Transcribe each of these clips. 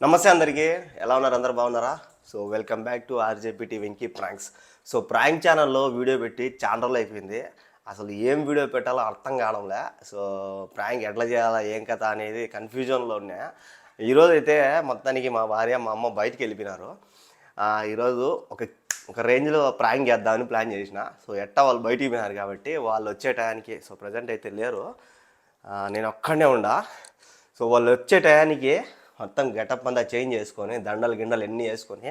నమస్తే అందరికీ, ఎలా ఉన్నారు? అందరు బాగున్నారా? So welcome back to RJP Venky pranks. So prank ఛానల్లో వీడియో పెట్టి చాలా రోజులు అయిపోయింది. అసలు ఏం వీడియో పెట్టాలో అర్థం కావడంలే. సో ప్రాంక్ ఎట్లా చేయాలా, ఏం కథ అనేది కన్ఫ్యూజన్లో ఉన్నా. ఈరోజు అయితే మొత్తానికి మా భార్య మా అమ్మ బయటికి వెళ్ళిపోయినారు. ఈరోజు ఒక ఒక రేంజ్లో ప్రాంక్ చేద్దామని ప్లాన్ చేసిన. సో ఎట్టా వాళ్ళు బయటికి పోయినారు కాబట్టి వాళ్ళు వచ్చే టయానికి, సో ప్రజెంట్ అయితే లేరు, నేను ఒక్కడనే ఉండా. సో వాళ్ళు వచ్చే టయానికి మొత్తం గెటప్ అంతా చేంజ్ చేసుకొని దండలు గిండలు ఎన్ని వేసుకొని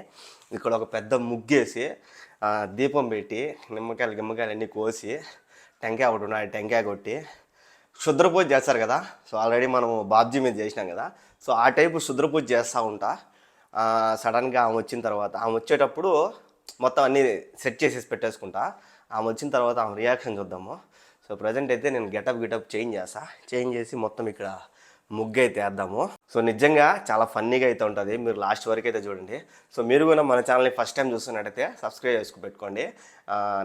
ఇక్కడ ఒక పెద్ద ముగ్గేసి దీపం పెట్టి గిమ్మకాయలు అన్నీ కోసి టెంకాయ ఒకటి ఉన్నాయి, టెంకాయ కొట్టి శుద్రపూజ చేస్తారు కదా. సో ఆల్రెడీ మనము బాబ్జీ మీద చేసినాం కదా. సో ఆ టైపు శుద్రపూజ చేస్తూ ఉంటా. సడన్గా ఆమె వచ్చిన తర్వాత, ఆమె వచ్చేటప్పుడు మొత్తం అన్నీ సెట్ చేసేసి పెట్టేసుకుంటా. ఆమె వచ్చిన తర్వాత ఆమె రియాక్షన్ చూద్దాము. సో ప్రజెంట్ అయితే నేను గెటప్ చేంజ్ చేసి మొత్తం ఇక్కడ ముగ్గు అయితే వేద్దాము. సో నిజంగా చాలా ఫన్నీగా అయితే ఉంటుంది, మీరు లాస్ట్ వరకు అయితే చూడండి. సో మీరు కూడా మన ఛానల్ని ఫస్ట్ టైం చూస్తున్నట్టయితే సబ్స్క్రైబ్ చేసుకు పెట్టుకోండి.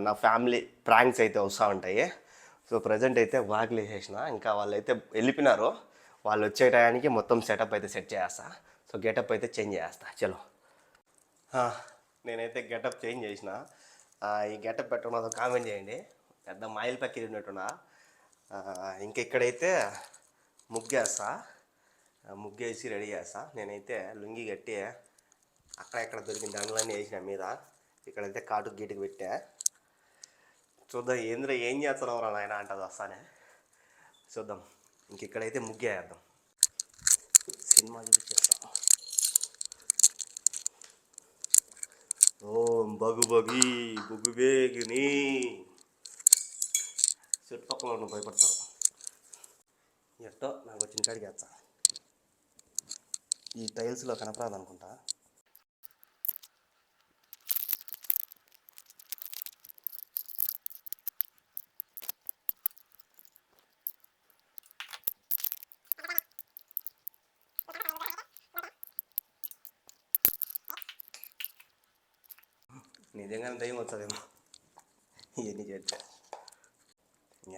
నా ఫ్యామిలీ ప్రాంక్స్ అయితే వస్తూ ఉంటాయి. సో ప్రజెంట్ అయితే వాకిలు వేసేసిన, ఇంకా వాళ్ళు అయితే వెళ్ళిపోయినారు. వాళ్ళు వచ్చే టయానికి మొత్తం సెటప్ అయితే సెట్ చేస్తా. సో గెటప్ అయితే చేంజ్ చేస్తా. చలో, నేనైతే గెటప్ చేంజ్ చేసిన. ఈ గెటప్ పెట్టుకున్నదో కామెంట్ చేయండి. పెద్ద మాయిల్ పక్కన ఉన్నట్టున్నా. ఇంకా ఇక్కడైతే ముగ్గేస్తా, ముగ్గేసి రెడీ చేస్తా. నేనైతే లుంగి కట్టి అక్కడ దొరికిన దండలన్నీ వేసిన మీద. ఇక్కడైతే కాటుకు గీటుకు పెట్టా. చూద్దాం ఏంద్ర ఏం చేస్తున్నావు రా నాయన అంటది వస్తానే. చూద్దాం. ఇంక ఇక్కడైతే ముగ్గేద్దాం, సినిమా చూపించేస్తాం. ఓం బగు బగి బుగ్గు బేగిని. చుట్టుపక్కల ఉన్న భయపడతావు. ఎట్టో నాకు వచ్చిన కాడికి వేస్తా. ఈ టైల్స్లో కనపరాదు అనుకుంటా. నిజంగానే దయ్యం వస్తుందేమో ఇవన్నీ చేస్తే.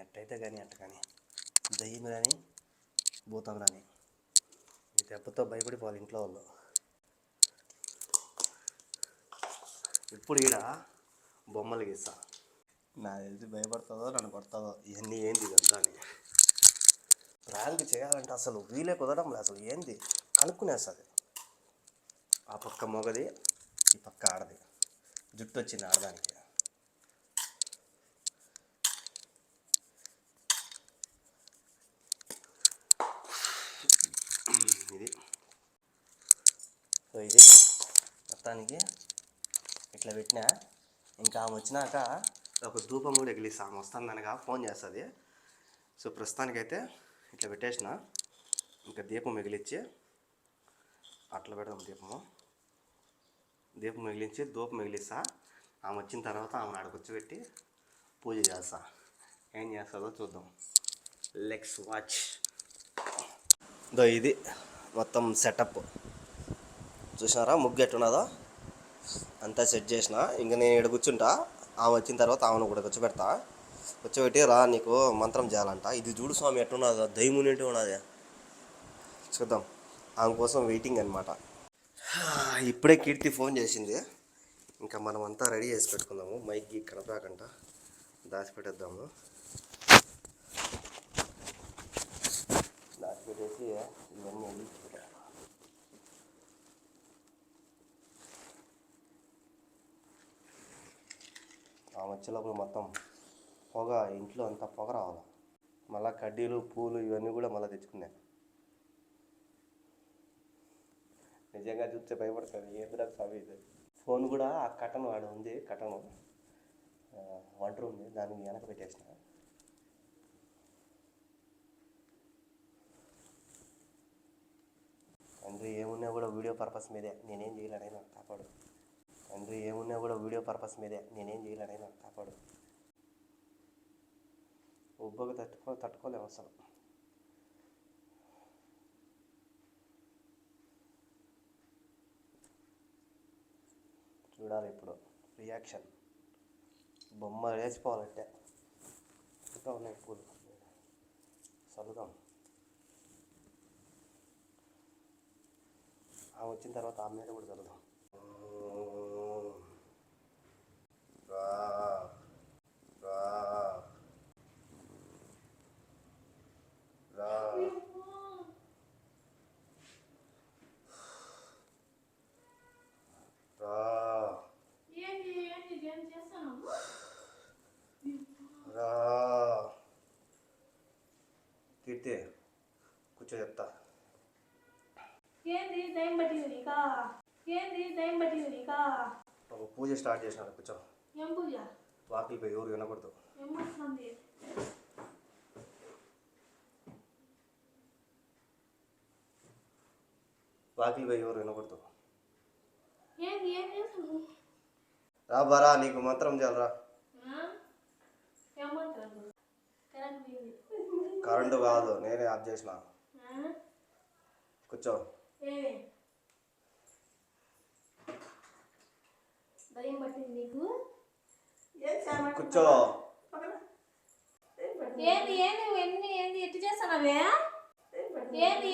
ఎట్టయితే కానీ అట్ట కానీ దయ్యం కానీ భూతం కానీ ఈ దెబ్బతో భయపడిపోవాలి ఇంట్లో వాళ్ళు. ఇప్పుడు ఈడ బొమ్మలు గీస్తా. నాకు తెలిసి భయపడుతుందో నన్ను కొడుతుందో. ఇవన్నీ ఏంది ఇదంతా అని. ప్రాంక్ చేయాలంటే అసలు వీలే కుదరడం లేదు. అసలు ఏంది కనుక్కునేస్తుంది. ఆ పక్క మొగది, ఈ పక్క ఆడది. జుట్టు వచ్చింది ఆడదానికి. ఇది సో ఇది మొత్తానికి ఇట్లా పెట్టినా. ఇంకా ఆమె వచ్చినాక ఒక ధూపం కూడా ఎగిలిస్తా. ఆమె వస్తుందనగా ఫోన్ చేస్తుంది. సో ప్రస్తుతానికైతే ఇట్లా పెట్టేసిన. ఇంకా దీపం మిగిలిచ్చి అట్లా పెడదాం. దీపం మిగిలించి ధూపం మిగిలిస్తా. ఆమె వచ్చిన తర్వాత ఆమెను ఆడ కూర్చోబెట్టి పూజ చేస్తా. ఏం చేస్తుందో చూద్దాం. Let's watch. ఇది మొత్తం సెటప్ చూసినారా, ముగ్గు ఎట్టున్నదో అంతా సెట్ చేసిన. ఇంకా నేను ఇక్కడ కూర్చుంటా. ఆమె వచ్చిన తర్వాత ఆమెను కూడా కూర్చోబెడతా. కూర్చోబెట్టి రా నీకు మంత్రం చేయాలంట. ఇది చూడు స్వామి ఎట్టున్నదో, దైమునింటి ఉన్నది. చూద్దాం. ఆమె కోసం వెయిటింగ్ అనమాట. ఇప్పుడే కీర్తి ఫోన్ చేసింది. ఇంకా మనం అంతా రెడీ చేసి పెట్టుకుందాము. మైక్కి కనపరాకంట దాచిపెట్టేద్దాము. దాచిపెట్టేసి ఇవన్నీ వెళ్ళిపోయాయి. ఆ వచ్చేలోపల మొత్తం పొగ, ఇంట్లో అంతా పొగ రావాలి. మళ్ళీ కడ్డీలు పూలు ఇవన్నీ కూడా మళ్ళీ తెచ్చుకున్నాయి. నిజంగా చూస్తే భయపడుతుంది. ఏంద్రా స్వామి ఇది. ఫోన్ కూడా ఆ కటన్ వాడు ఉంది. కటను వంట ఉంది, దానికి వెనక పెట్టేసిన. తండ్రి ఏమున్నా కూడా వీడియో పర్పస్ మీదే, నేనేం చేయలేనే నాకు కాపాడు. తండ్రి ఏమున్నా కూడా వీడియో పర్పస్ మీదే, నేనేం చేయలేనే నాకు కాపాడు. ఉబ్బకు తట్టుకోలేము అసలు. చూడాలి ఇప్పుడు రియాక్షన్. బొమ్మ వేసిపోవాలంటే ఇంకా ఉన్నాయి పూలు. చదువుదాం. వచ్చిన తర్వాత ఆ మీద కూడా చదువుదాం. రా రా రా రా రా కీర్తి కూర్చో చెప్తా. ఒక పూజ స్టార్ట్ చేసినాడు, కూర్చో. వాకిలి పోయి ఎవరు వినకూడదు. వాకిలి పోయి ఎవరు వినకూడదు. రా బారా, నీకు మంత్రం చేయాలరా. కరెంటు కాదు, నేనే ఆఫ్ చేసిన. కూర్చో. కూర్చో. ఏంది ఎట్టు చేస్తానవే? ఏంది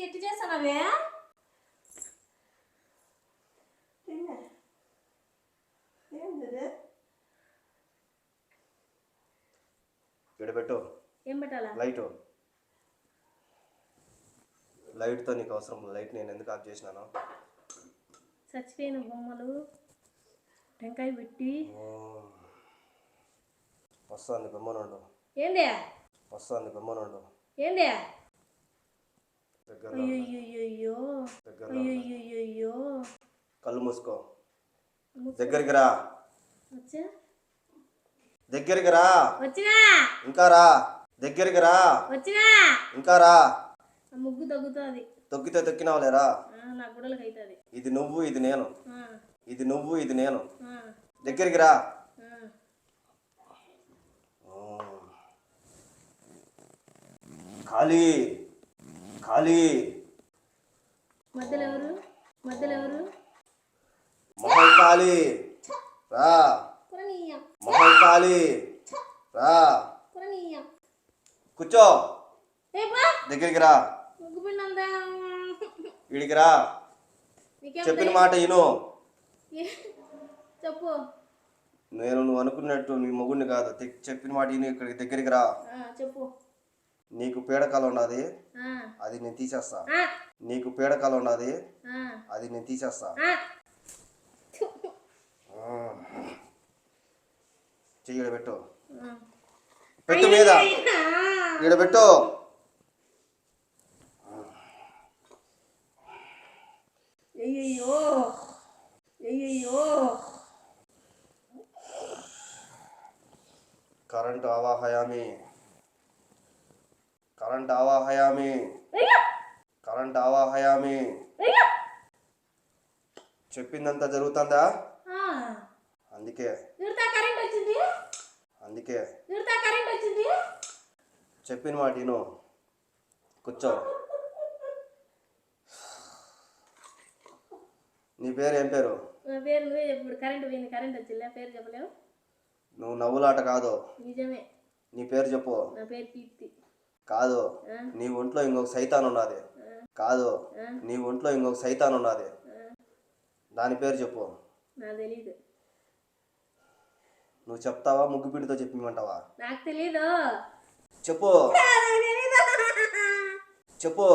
ఎట్టు చేస్తానవే? ఇక్కడ పెట్టు. ఏం పెట్టాలా? లైట్తో నీకు అవసరం. లైట్ నేను ఎందుకు ఆఫ్ చేసినాను? చచ్చిపోయిన బొమ్మలు టెంకాయ పెట్టి వస్తుంది బొమ్మనుండు. ఏంది వస్తుంది బొమ్మనుండు. ఏంది? దగ్గర అయ్యో కళ్ళు మూసుకో. దగ్గరికి రా. దగ్గరికి రా. వచ్చినా. ఇంకా రా. దగ్గరికి రా. వచ్చినా. ఇంకా రా. ముగ్గు తగ్గుతుంది. తొక్కితే తొక్కినావులేరా. నా గుడలకి అవుతుంది. ఇది నువ్వు, ఇది నేను. ఇది నువ్వు, ఇది నేను. దగ్గరికి రా. ఖాళీ ఖాళీ. మధ్యలో ఎవరు? మొహం ఖాళీ. రా. మొహం ఖాళీ. రా. కూర్చో. దగ్గరికి రా. వీడికి రా. చెప్పిన మాట విను. చెప్పు. నువ్వు అనుకున్నట్టు నీ మొగుడిని కాదు. చెప్పిన మాట విను. ఇక్కడికి దగ్గరికి రా. చెప్పు. నీకు పీడకలు ఉన్నది, అది నేను తీసేస్తా. నీకు పీడకలు ఉన్నది, అది నేను తీసేస్తా. చెయ్యి పెట్టు. పెట్టు మీద. ఈడ పెట్టు. అయ్యయ్యో. కరెంటు ఆవాహయామి. కరెంట్ ఆవాహయామి. కరెంట్ ఆవాహయామి. చెప్పిందంతా జరుగుతుందా? అందుకే చెప్పిన మాట విను. కూర్చో. నీ పేరు ఏం పేరు? కరెంట్ వచ్చిందా? పేరు చెప్పలేవు. నువ్వు నవ్వులాట కాదు. నిజమే. నీ పేరు చెప్పు. నా పేరు కీర్తి. కాదు, నీ ఒంట్లో ఇంకొక సైతాన్ ఉన్నది. కాదు, నీ ఒంట్లో ఇంకొక సైతాన్ ఉన్నది. దాని పేరు చెప్పు. నాకు తెలీదు. నువ్వు చెప్తావా? ముగ్గు పిండితో చెప్పమంటావా? నాకు తెలీదు. చెప్పు. చెప్పు.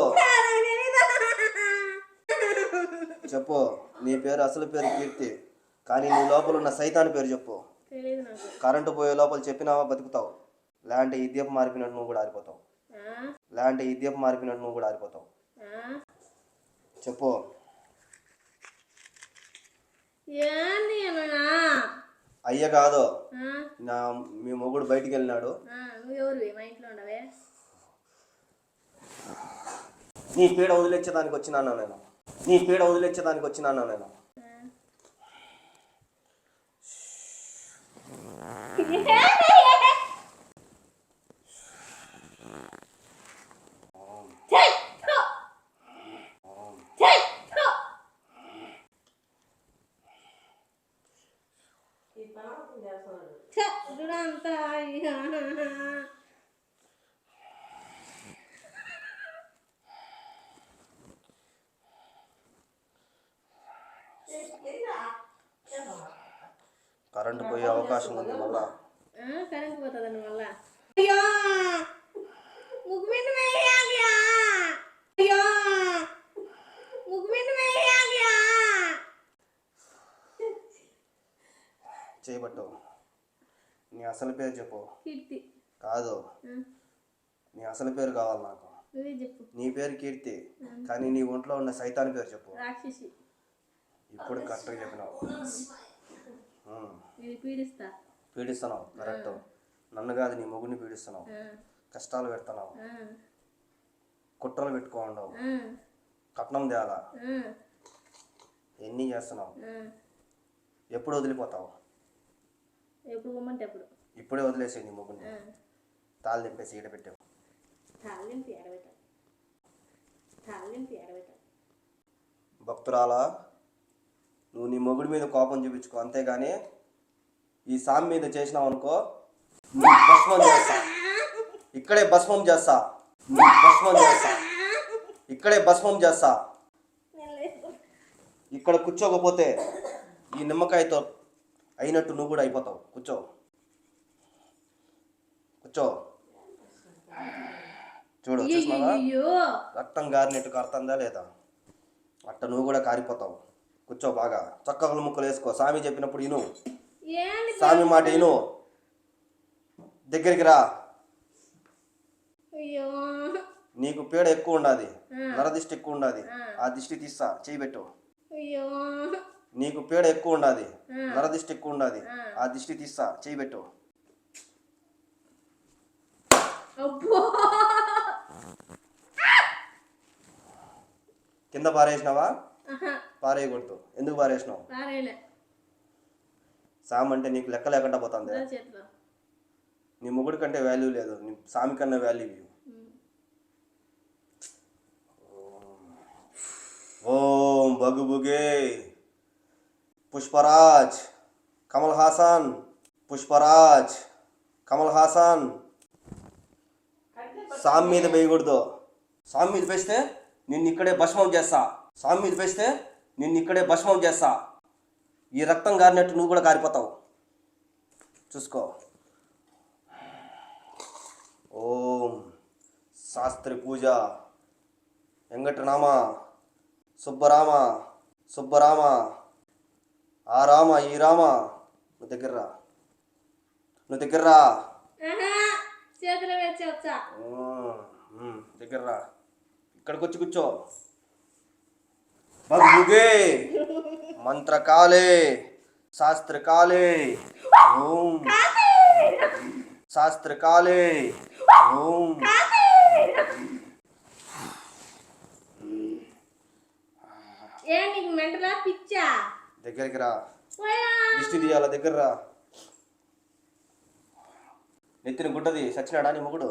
చెప్పు. నీ పేరు అసలు పేరు కీర్తి, కానీ నీ లోపల ఉన్న సైతాన్ పేరు చెప్పు. కరెంటు పోయే లోపల చెప్పినావా బతుకుతావు. లేదంటే ఈ దీపం మారిపోయినట్టు నువ్వు కూడా ఆరిపోతావు. చెప్పు. అయ్య కాదు, మీ మొగుడు బయటికి వెళ్ళినాడు. నీ పీడ వదిలేచ్చేదానికి వచ్చినాను నేను. కరెంటు పోయే అవకాశం ఉంది మళ్ళా. కరెంట్ పోతుందండి మళ్ళా. చేయబట్టు. నీ అసలు పేరు చెప్పు. కీర్తి. కాదు, నీ అసలు పేరు కావాలి నాకు. నువ్వే చెప్పు. నీ పేరు కీర్తి, కానీ నీ ఒంట్లో ఉన్న సైతాన్ పేరు చెప్పు. రాక్షసి. ఇప్పుడు కరెక్ట్గా చెప్పినావు. నేను పీడిస్తా. పీడిస్తున్నావు, కరెక్ట్. నన్ను కాదు, నీ మొగుడిని పీడిస్తున్నావు. కష్టాలు పెడుతున్నావు, కుట్రలు పెట్టుకోండవు, కట్నం తేలా, ఎన్ని చేస్తున్నావు. ఎప్పుడు వదిలిపోతావు? ఎప్పుడు పోమంటే అప్పుడు. ఇప్పుడే వదిలేసే నీ మొగుడిని. తాళ్ళు దింపేసి ఈడ పెట్టావు. భక్తురాలా, నువ్వు నీ మొగుడి మీద కోపం చూపించుకో, అంతేగాని ఈ సామి మీద చేసినావు అనుకో, భస్మం చేస్తా. ఇక్కడే భస్మం చేస్తా. భస్మం చేస్తా. ఇక్కడే భస్మం చేస్తా. ఇక్కడ కూర్చోకపోతే ఈ నిమ్మకాయతో అయినట్టు నువ్వు కూడా అయిపోతావు. కూర్చో, కూర్చో. చూడు, చూసినావా? రక్తం గారినట్టు కారుతుందా లేదా? అట్ట నువ్వు కూడా కారిపోతావు. కూర్చో, బాగా చక్కగా ముక్కలు వేసుకో. స్వామి చెప్పినప్పుడు ఇను. స్వామి మాట ఇను. దగ్గరికి రా. నీకు పీడ ఎక్కువ ఉండాది, నరదిష్టి ఎక్కువ ఉండాది. ఆ దిష్టి తీస్తా, చేయి పెట్టు. నీకు పీడ ఎక్కువ ఉండాది, నరదిష్టి ఎక్కువ ఉండాది. ఆ దిష్టి తీస్తా, చేయి పెట్టు. కింద పారేసినావా? పారేయకూడదు. ఎందుకు పారేసినావు? సామ్ అంటే నీకు లెక్క లేకుండా పోతుంది. నీ మొగుడి కంటే వాల్యూ లేదు, నీ సామి కన్నా వాల్యూ ఇవ్వు. ఓం బగుబుగే పుష్పరాజ్ కమల్ హాసన్. పుష్పరాజ్ కమల్ హాసన్. సామి మీద వేయకూడదు. సామి మీద వేస్తే నిన్ను ఇక్కడే భస్మం చేస్తా. స్వామి మీద వేస్తే నిన్ను ఇక్కడే భస్మం చేస్తా. ఈ రక్తం గారినట్టు నువ్వు కూడా కారిపోతావు. చూసుకో. ఓం శాస్త్రి పూజ వెంకటరామ సుబ్బరామ సుబ్బరామ ఆ రామ ఈ రామ. నువ్వు దగ్గర రా, నువ్వు దగ్గర రా, దగ్గర రా. ఇక్కడికి వచ్చి కూర్చో. భగ్గుగే మంత్రకాలే శాస్త్రకాలే ఓం శాస్త్రకాలే ఓం. దగ్గరికి రా, దిష్టి తీయాల. దగ్గర రా. నెత్తిన గుడ్డది సచ్చినాడా నీ మొగుడు?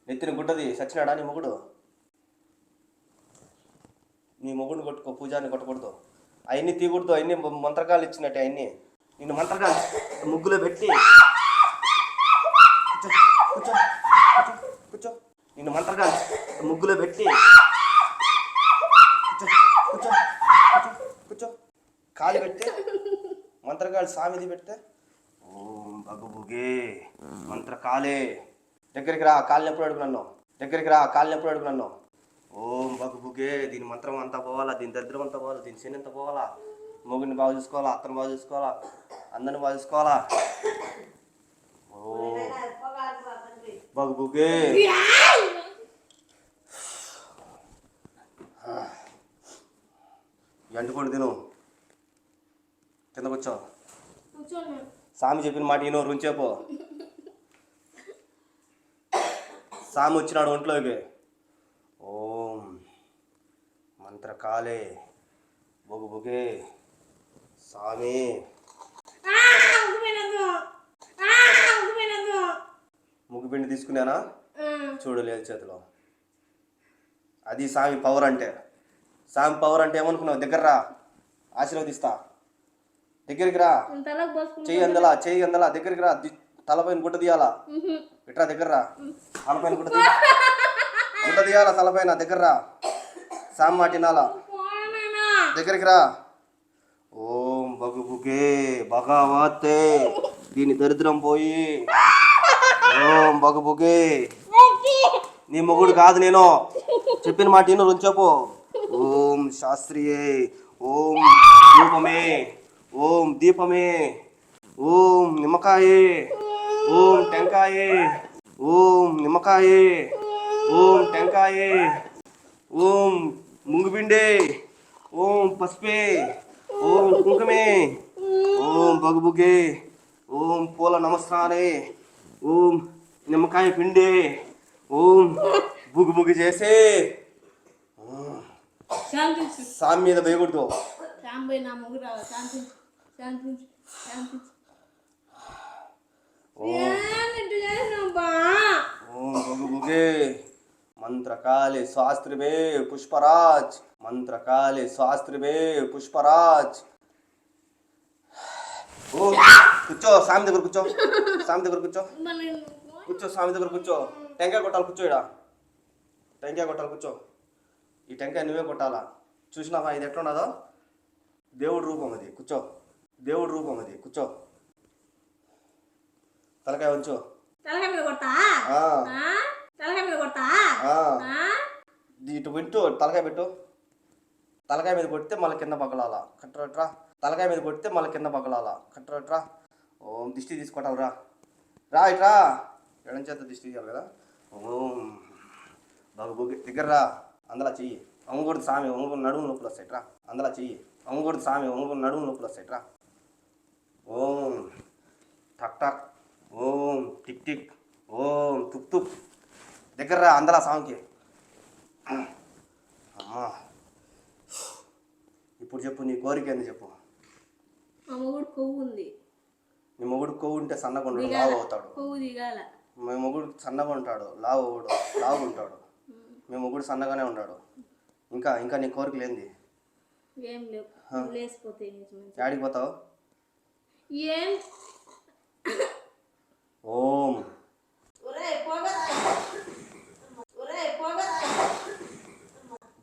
నెత్తిన గుడ్డది సచ్చినాడా నీ మొగుడు? నీ మొగుడిని కొట్టుకో, పూజాన్ని కొట్టకూడదు. అవన్నీ తీయకూడదు. అవన్నీ మంత్రకాలు ఇచ్చినట్టే. అవన్నీ నిన్ను మంత్రకాలు ముగ్గులో పెట్టి కూర్చో కూర్చో కూర్చో. నిన్ను మంత్రకాలు ముగ్గులో పెట్టి కూర్చో కూర్చో కూర్చో. కాలు పెడితే మంత్రకాలు సామిది పెడితే ఓం బగుబుగే మంత్రకాలే. దగ్గరికి రా, కాళ్ళని ఎప్పుడు అడుగు నన్ను. దగ్గరికి రా, కాళ్ళని ఎప్పుడు అడుగు నన్ను. ఓం బగుబుగే. దీని మంత్రం అంతా పోవాలా, దీని దరిద్రం అంతా పోవాలా, దీని శని అంతా పోవాలా. మొగుడిని బాగా చూసుకోవాలా, అత్తను బాగా చూసుకోవాలా, అందరిని బాగా చూసుకోవాలా. ఓ బగుబుగే. ఎంటుకోండి తిను. కిందకు వచ్చావు. సామి చెప్పిన మాట ఈయన రుంచేపో. సామి వచ్చినాడు ఒంట్లోకి. ఓం మంత్రకాలే బొగుబుగే సామి. ముగ్గుపిండి తీసుకున్నానా? చూడలేదు చేతిలో. అది సామి పవర్ అంటే. సామి పవర్ అంటే ఏమనుకున్నావు? దగ్గర రా, ఆశీర్వదిస్తా. దగ్గరికి రా. చెయ్యి అందలా, చెయ్యి అందలా. దగ్గరికి రా. తలపైన గుడ్డ తీయాలా. ఇట్రా, దగ్గర రా. తలపైన గుడ్డ గుడ్డ తీయాలా తలపైన. దగ్గర రా. సామి మాట వినాలా. దగ్గరికి రా. ఓం బగుబుగే భగవతే దీని దరిద్రం పోయి. ఓం బగుబుగే. నీ మొగుడు కాదు నేను, చెప్పిన మాట విను రుంచపు. ఓం శాస్త్రియే, ఓం రూపమే, ఓం దీపమే, ఓం నిమ్మకాయే, ఓం టెంకాయే, ఓం నిమ్మకాయే, ఓం టెంకాయే, ఓం ముంగుబిండే, ఓం పసుపే, ఓం కుంకుమే, ఓం బగుబుగే, ఓం పూల నమస్కారే, ఓం నిమ్మకాయ పిండే, ఓం బుగుబుగి చేసే. శాంతించు. సామి మీద వేయకూడదు. శాంబోయ్ నా మొగుడు రావాలి. శాంతించు, శాంతించు, శాంతించు. ఏంటి చేసినావు బా? ఓం బగుబుగే మంత్రకాళి శాస్త్రమే పుష్పరాజ్, మంత్రకాళి శాస్త్రమే పుష్పరాజ్. ఓ కూర్చో, స్వామి దగ్గర కూర్చో, స్వామి దగ్గర కూర్చో, కూర్చో, స్వామి దగ్గర కూర్చో. టెంకాయ కొట్టాలి, కూర్చో. ఇడా టెంకాయ కొట్టాలి, కూర్చో. ఈ టెంకాయ నువ్వే కొట్టాలా. చూసినావా ఇది ఎట్లున్నదో? దేవుడి రూపం అది, కూర్చో. దేవుడి రూపం అది, కూర్చో. తలకాయ ఉంచు. తలకాయ మీద కొడతా? ఆ. తలకాయ మీద కొడతా? ఇటు వింటూ తలకాయ పెట్టు. తలకాయ మీద కొడితే మళ్ళీ కింద పగలాలా. కట్టరట్రా. తలకాయ మీద కొడితే మళ్ళీ కింద పగలాలా. కట్టరట్రా. ఓం దిష్టి తీసుకొట్టాలి. రా రా ఇట్రా. ఎడం చేత దిష్టి తీయాలి కదా. ఓం బగుబుగి దగ్గర రా. అందులో చెయ్యి. అంగుడు సామి ఒంగు నడుము నొప్పులు వస్తాయి. రా అందులో చెయ్యి. అంగుడు సామి ఒంగు నడుము నొప్పులు వస్తాయి. రా. ఓం టక్ టక్, ఓం టిక్ టిక్, ఓం తుక్ తుక్. దగ్గర రా అందులో సామికి. అమ్మా ఇప్పుడు చెప్పు, నీ కోరిక ఏంది చెప్పు. మా మొగుడు కొవ్వు ఉంది. నీ మొగుడు కొవ్వు ఉంటే సన్నగా ఉంటాడు, లావు అవుతాడు. కొవ్వు దిగాల. మీ మొగుడు సన్నగా ఉంటాడు, లావు లావు ఉంటాడు. మీ మొగుడు సన్నగానే ఉన్నాడు. ఇంకా ఇంకా నీ కోరికలు ఏంది? ఏం లేవు. లేసిపోతే యాడికి పోతావు? ఏం ఓం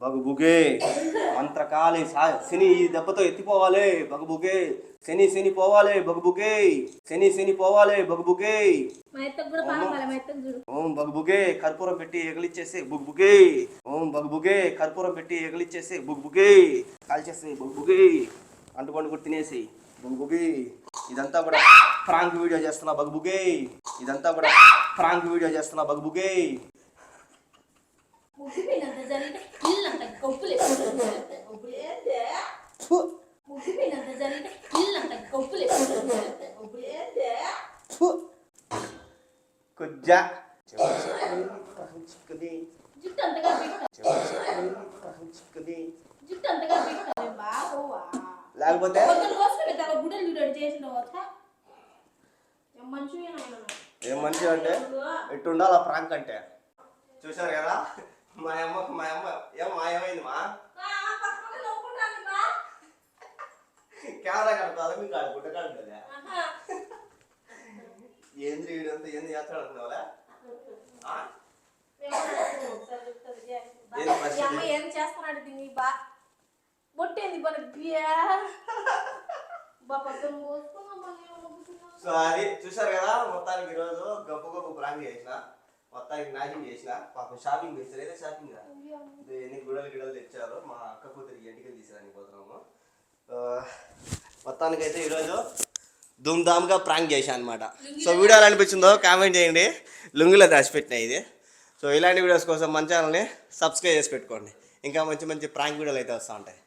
బగుబుగే మంత్రకాళి శని ఈ దెబ్బతో ఎత్తిపోవాలి. బగుబుగే శని శని పోవాలి. బగుబుగే శని శని పోవాలి. బగుబుగే. మా ఎత్తకు కూడా పాపాలి. మా ఎత్తకు చూడు. ఓం బగుబుగే కర్పూరం పెట్టి ఎగలిచ్చేసి. బుగ్బుగే. ఓం బగుబుగే కర్పూరం పెట్టి ఎగలిచ్చేసి. బుగ్బుగే కాల్చేసి. బుగ్బుగే అంటుకొండు కూడా తినేసి. బుగ్బుగే. ఇదంతా కూడా ఫ్రాంక్ వీడియో చేస్తున్నా. బగుబుగే. ఇదంతా కూడా ఫ్రాంక్ వీడియో చేస్తున్నా. బగుబుగే. కుజ్జా జుట్టు అంతగా లేకపోతే గుడ్డలు చేసిన మంచి ఏం మంచిగా అంటే ఎట్టు ఉండాలి ప్రాంక్ అంటే. చూశారు కదా మా అమ్మ ఏం మాయమైంది మా కెమెరా కడతా మీకు ఆడ గుడ్డ కడుతుందా? ఏంది వీడంతా ఏంది చేస్తాడు అనుకున్నావులే. ఏం చేస్తున్నాడు దీన్ని బా బొట్టేంది సో అది చూసారు కదా. మొత్తానికి ఈరోజు గొప్ప గొప్ప ప్రాంక్ చేసిన, మొత్తానికి నాశనం చేసిన. పాపం షాపింగ్ చేస్తారు. ఏదో షాపింగ్ ఎన్ని గుడలు తెచ్చారు. మా అక్క కూతురికి ఎంటికలు తీసేదానికి పోతున్నాము. మొత్తానికైతే ఈరోజు ధూమ్ధామ్గా ప్రాంక్ చేశాను అనమాట. సో వీడియో ఎలా అనిపించిందో కామెంట్ చేయండి. లుంగిలో దాచిపెట్టినా ఇది. సో ఇలాంటి వీడియోస్ కోసం మన ఛానల్ని సబ్స్క్రైబ్ చేసి పెట్టుకోండి. ఇంకా మంచి మంచి ప్రాంక్ వీడియోలు అయితే వస్తూ ఉంటాయి.